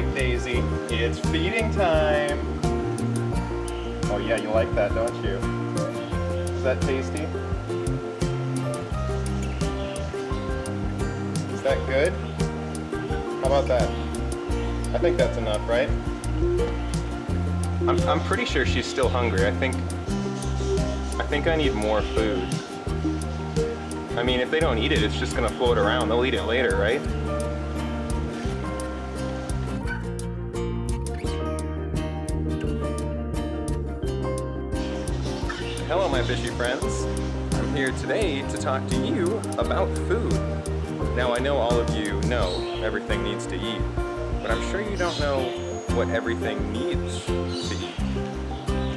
right, Daisy, it's feeding time. Oh yeah, you like that, don't you? Is that tasty? Is that good? How about that? I think that's enough, right? I'm pretty sure she's still hungry. I think I need more food. I mean, if they don't eat it, it's just gonna float around. They'll eat it later, right? Hello, my fishy friends. I'm here today to talk to you about food. Now, I know all of you know everything needs to eat, but I'm sure you don't know what everything needs to eat.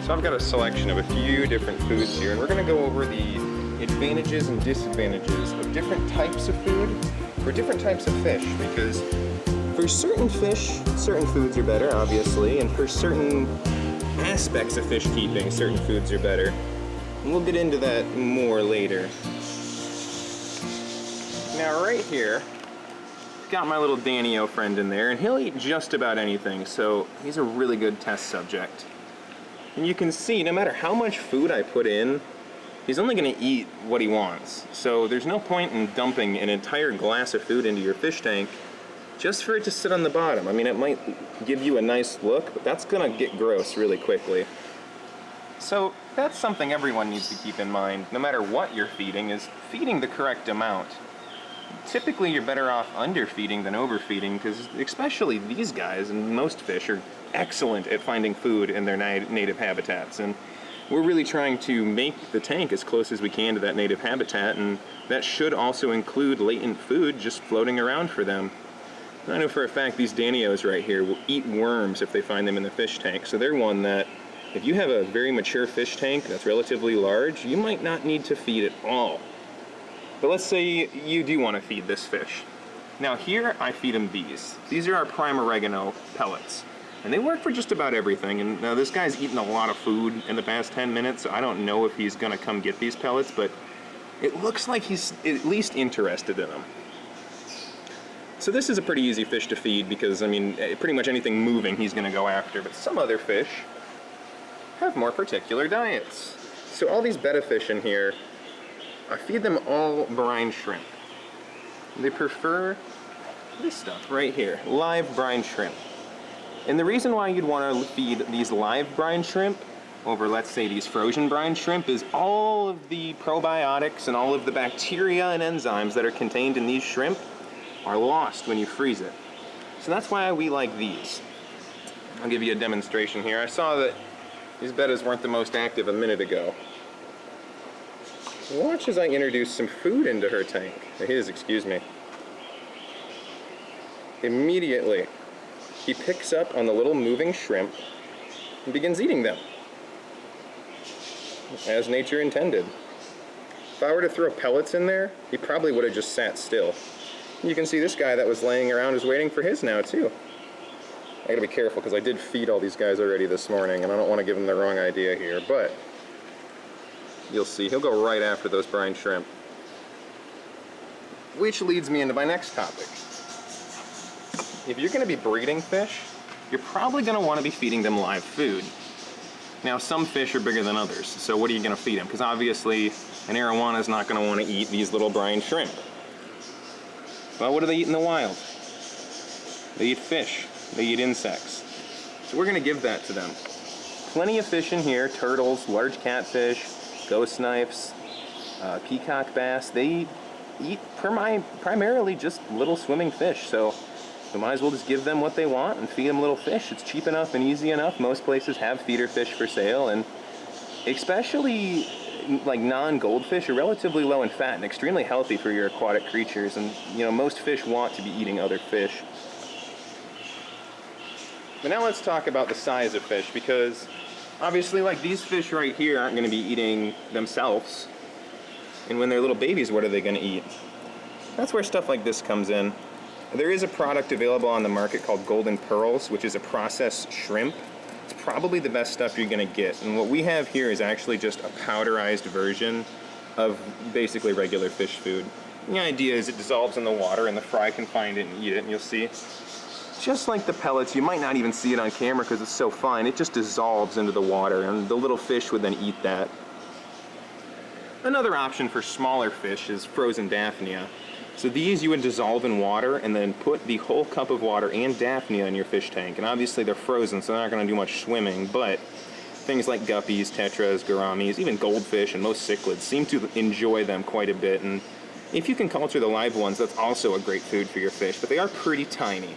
So I've got a selection of a few different foods here, and we're gonna go over the advantages and disadvantages of different types of food for different types of fish, because for certain fish, certain foods are better, obviously, and for certain aspects of fish keeping, certain foods are better. And we'll get into that more later. Now right here, got my little Danny-O friend in there, and he'll eat just about anything, so he's a really good test subject. And you can see, no matter how much food I put in, he's only gonna eat what he wants. So there's no point in dumping an entire glass of food into your fish tank just for it to sit on the bottom. I mean, it might give you a nice look, but that's gonna get gross really quickly. So that's something everyone needs to keep in mind, no matter what you're feeding, is feeding the correct amount. Typically, you're better off underfeeding than overfeeding, because especially these guys and most fish are excellent at finding food in their native habitats. And we're really trying to make the tank as close as we can to that native habitat, and that should also include latent food just floating around for them. I know for a fact these Danny-Os right here will eat worms if they find them in the fish tank, so they're one that if you have a very mature fish tank that's relatively large, you might not need to feed at all. But let's say you do want to feed this fish. Now here, I feed him these. These are our prime oregano pellets. And they work for just about everything. And now this guy's eaten a lot of food in the past 10 minutes, so I don't know if he's gonna come get these pellets, but it looks like he's at least interested in them. So this is a pretty easy fish to feed because, I mean, pretty much anything moving he's gonna go after, but some other fish have more particular diets. So all these betta fish in here, I feed them all brine shrimp. They prefer this stuff right here, live brine shrimp. And the reason why you'd want to feed these live brine shrimp over, let's say, these frozen brine shrimp is all of the probiotics and all of the bacteria and enzymes that are contained in these shrimp are lost when you freeze it. So that's why we like these. I'll give you a demonstration here. I saw that these bettas weren't the most active a minute ago. Watch as I introduce some food into her tank. His, excuse me. Immediately, he picks up on the little moving shrimp and begins eating them, as nature intended. If I were to throw pellets in there, he probably would have just sat still. You can see this guy that was laying around is waiting for his now, too. I gotta be careful, because I did feed all these guys already this morning, and I don't want to give them the wrong idea here, but you'll see, he'll go right after those brine shrimp. Which leads me into my next topic. If you're going to be breeding fish, you're probably going to want to be feeding them live food. Now, some fish are bigger than others, so what are you going to feed them? Because obviously, an arowana is not going to want to eat these little brine shrimp. Well, what do they eat in the wild? They eat fish. They eat insects. So we're going to give that to them. Plenty of fish in here, turtles, large catfish, ghost snipes, peacock bass. They eat primarily just little swimming fish, so we might as well just give them what they want and feed them little fish. It's cheap enough and easy enough. Most places have feeder fish for sale, and especially like non-goldfish are relatively low in fat and extremely healthy for your aquatic creatures, and you know, most fish want to be eating other fish. But now let's talk about the size of fish, because obviously, like, these fish right here aren't going to be eating themselves. And when they're little babies, what are they going to eat? That's where stuff like this comes in. There is a product available on the market called Golden Pearls, which is a processed shrimp. It's probably the best stuff you're going to get. And what we have here is actually just a powderized version of basically regular fish food. The idea is it dissolves in the water and the fry can find it and eat it, and you'll see. just like the pellets, you might not even see it on camera because it's so fine, it just dissolves into the water and the little fish would then eat that. Another option for smaller fish is frozen Daphnia. So these you would dissolve in water and then put the whole cup of water and Daphnia in your fish tank. And obviously they're frozen, so they're not going to do much swimming, but things like guppies, tetras, gouramis, even goldfish and most cichlids seem to enjoy them quite a bit. And if you can culture the live ones, that's also a great food for your fish, but they are pretty tiny.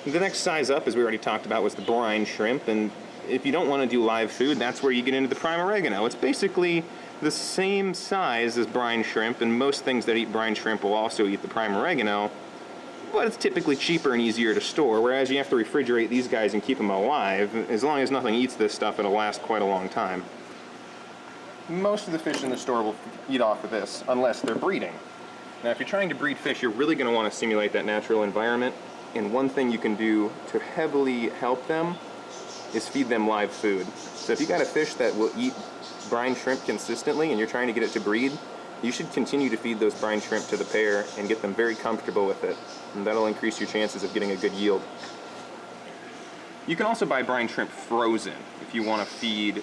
The next size up, as we already talked about, was the brine shrimp, and if you don't want to do live food, that's where you get into the prime oregano. It's basically the same size as brine shrimp, and most things that eat brine shrimp will also eat the prime oregano, but it's typically cheaper and easier to store, whereas you have to refrigerate these guys and keep them alive. As long as nothing eats this stuff, it'll last quite a long time. Most of the fish in the store will eat off of this, unless they're breeding. Now, if you're trying to breed fish, you're really going to want to simulate that natural environment, and one thing you can do to heavily help them is feed them live food. So if you got a fish that will eat brine shrimp consistently and you're trying to get it to breed, you should continue to feed those brine shrimp to the pair and get them very comfortable with it, and that'll increase your chances of getting a good yield. You can also buy brine shrimp frozen if you want to feed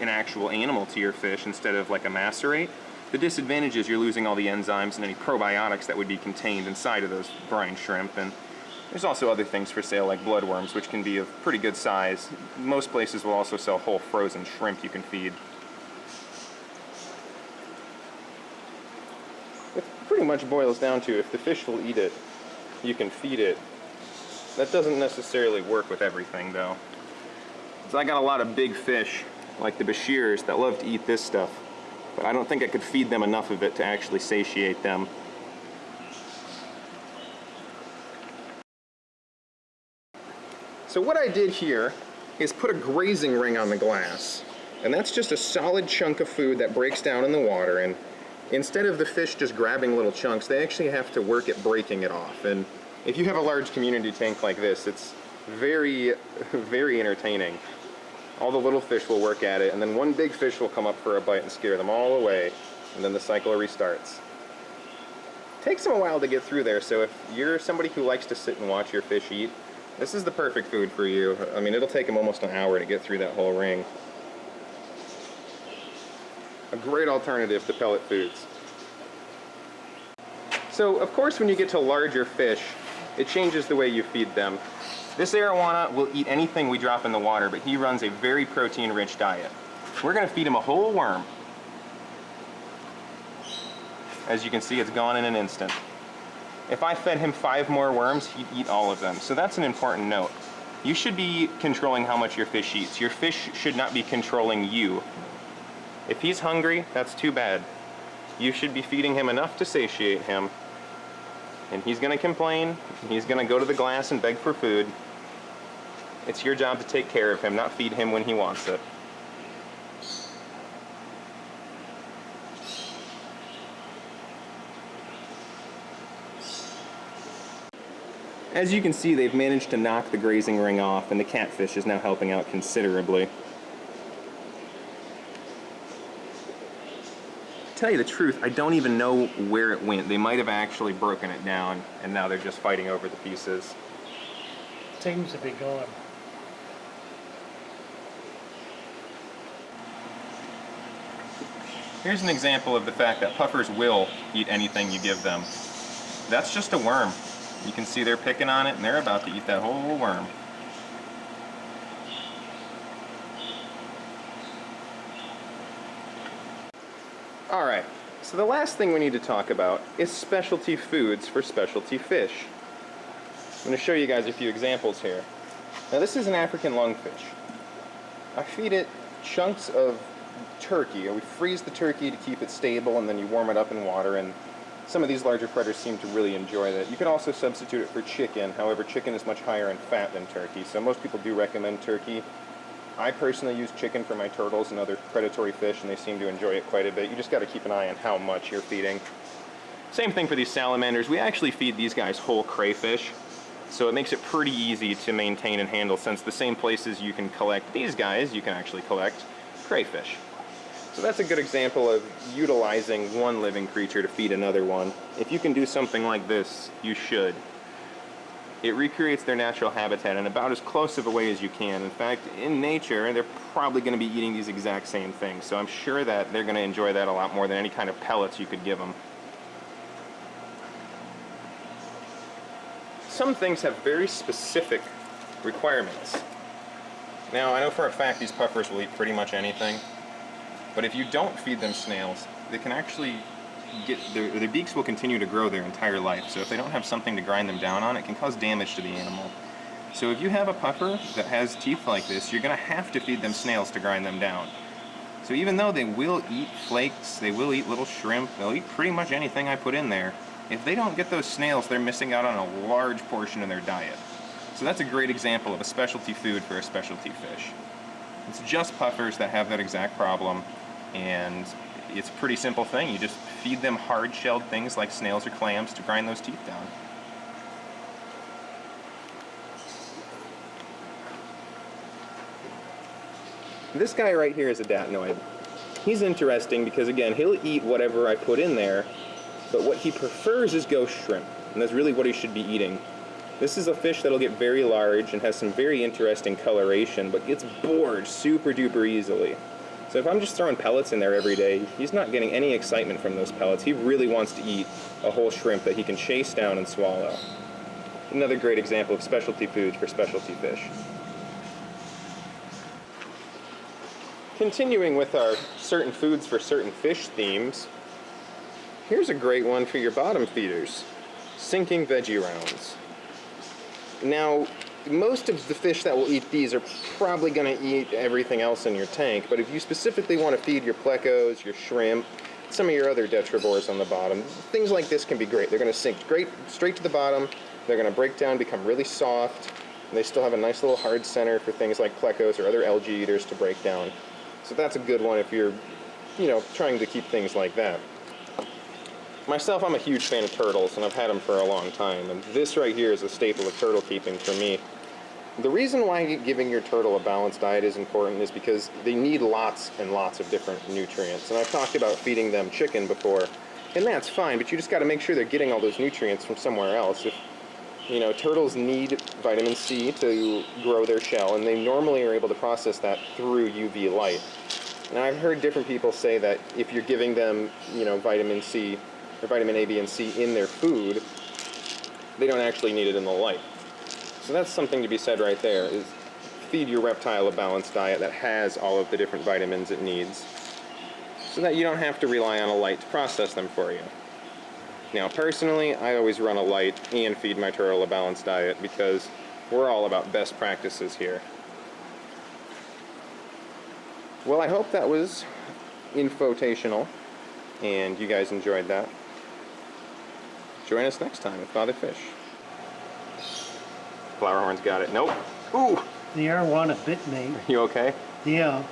an actual animal to your fish instead of like a macerate. The disadvantage is you're losing all the enzymes and any probiotics that would be contained inside of those brine shrimp, and there's also other things for sale like bloodworms, which can be of pretty good size. Most places will also sell whole frozen shrimp you can feed. It pretty much boils down to if the fish will eat it, you can feed it. That doesn't necessarily work with everything though. So I got a lot of big fish like the Bashirs that love to eat this stuff, but I don't think I could feed them enough of it to actually satiate them. So what I did here is put a grazing ring on the glass, and that's just a solid chunk of food that breaks down in the water, and instead of the fish just grabbing little chunks, they actually have to work at breaking it off. And if you have a large community tank like this, it's very, very entertaining. All the little fish will work at it, and then one big fish will come up for a bite and scare them all away, and then the cycle restarts. It takes them a while to get through there, so if you're somebody who likes to sit and watch your fish eat, this is the perfect food for you. I mean, it'll take them almost an hour to get through that whole ring. A great alternative to pellet foods. So, of course, when you get to larger fish, it changes the way you feed them. This arowana will eat anything we drop in the water, but he runs a very protein-rich diet. We're going to feed him a whole worm. As you can see, it's gone in an instant. If I fed him 5 more worms, he'd eat all of them. So that's an important note. You should be controlling how much your fish eats. Your fish should not be controlling you. If he's hungry, that's too bad. You should be feeding him enough to satiate him. And he's going to complain, and he's going to go to the glass and beg for food. It's your job to take care of him, not feed him when he wants it. As you can see, they've managed to knock the grazing ring off, and the catfish is now helping out considerably. To tell you the truth, I don't even know where it went. They might have actually broken it down, and now they're just fighting over the pieces. Seems to be gone. Here's an example of the fact that puffers will eat anything you give them. That's just a worm. You can see they're picking on it, and they're about to eat that whole worm. Alright, so the last thing we need to talk about is specialty foods for specialty fish. I'm going to show you guys a few examples here. Now this is an African lungfish. I feed it chunks of turkey. We freeze the turkey to keep it stable, and then you warm it up in water, and some of these larger predators seem to really enjoy that. You can also substitute it for chicken. However, chicken is much higher in fat than turkey, so most people do recommend turkey. I personally use chicken for my turtles and other predatory fish, and they seem to enjoy it quite a bit. You just got to keep an eye on how much you're feeding. Same thing for these salamanders. We actually feed these guys whole crayfish, so it makes it pretty easy to maintain and handle, since the same places you can collect these guys, you can actually collect crayfish. So that's a good example of utilizing one living creature to feed another one. If you can do something like this, you should. it recreates their natural habitat in about as close of a way as you can. In fact, in nature, they're probably going to be eating these exact same things, so I'm sure that they're going to enjoy that a lot more than any kind of pellets you could give them. Some things have very specific requirements. Now, I know for a fact these puffers will eat pretty much anything, but if you don't feed them snails, they can actually get, their beaks will continue to grow their entire life. So if they don't have something to grind them down on, it can cause damage to the animal. So if you have a puffer that has teeth like this, you're going to have to feed them snails to grind them down. So even though they will eat flakes, they will eat little shrimp, they'll eat pretty much anything I put in there, if they don't get those snails, they're missing out on a large portion of their diet. So that's a great example of a specialty food for a specialty fish. It's just puffers that have that exact problem, and it's a pretty simple thing. You just feed them hard-shelled things like snails or clams to grind those teeth down. This guy right here is a datnoid. He's interesting because, again, he'll eat whatever I put in there, but what he prefers is ghost shrimp, and that's really what he should be eating. This is a fish that'll get very large and has some very interesting coloration, but gets bored super duper easily. So if I'm just throwing pellets in there every day, he's not getting any excitement from those pellets. He really wants to eat a whole shrimp that he can chase down and swallow. Another great example of specialty foods for specialty fish. Continuing with our certain foods for certain fish themes, here's a great one for your bottom feeders, sinking veggie rounds. Now, most of the fish that will eat these are probably going to eat everything else in your tank, but if you specifically want to feed your plecos, your shrimp, some of your other detrivores on the bottom, things like this can be great. They're going to sink straight to the bottom, they're going to break down, become really soft, and they still have a nice little hard center for things like plecos or other algae eaters to break down. So that's a good one if you're, trying to keep things like that. Myself, I'm a huge fan of turtles, and I've had them for a long time, and this right here is a staple of turtle keeping for me. The reason why giving your turtle a balanced diet is important is because they need lots and lots of different nutrients. And I've talked about feeding them chicken before, and that's fine, but you just got to make sure they're getting all those nutrients from somewhere else. If turtles need vitamin C to grow their shell, and they normally are able to process that through UV light. Now, I've heard different people say that if you're giving them, vitamin C, or vitamin A, B, and C in their food, they don't actually need it in the light. So that's something to be said right there, is feed your reptile a balanced diet that has all of the different vitamins it needs, so that you don't have to rely on a light to process them for you. Now, personally, I always run a light and feed my turtle a balanced diet because we're all about best practices here. Well, I hope that was infotational, and you guys enjoyed that. Join us next time with Father Fish. Flower horn's got it. Nope. Ooh! The Ep1 bit me. You okay? Yeah.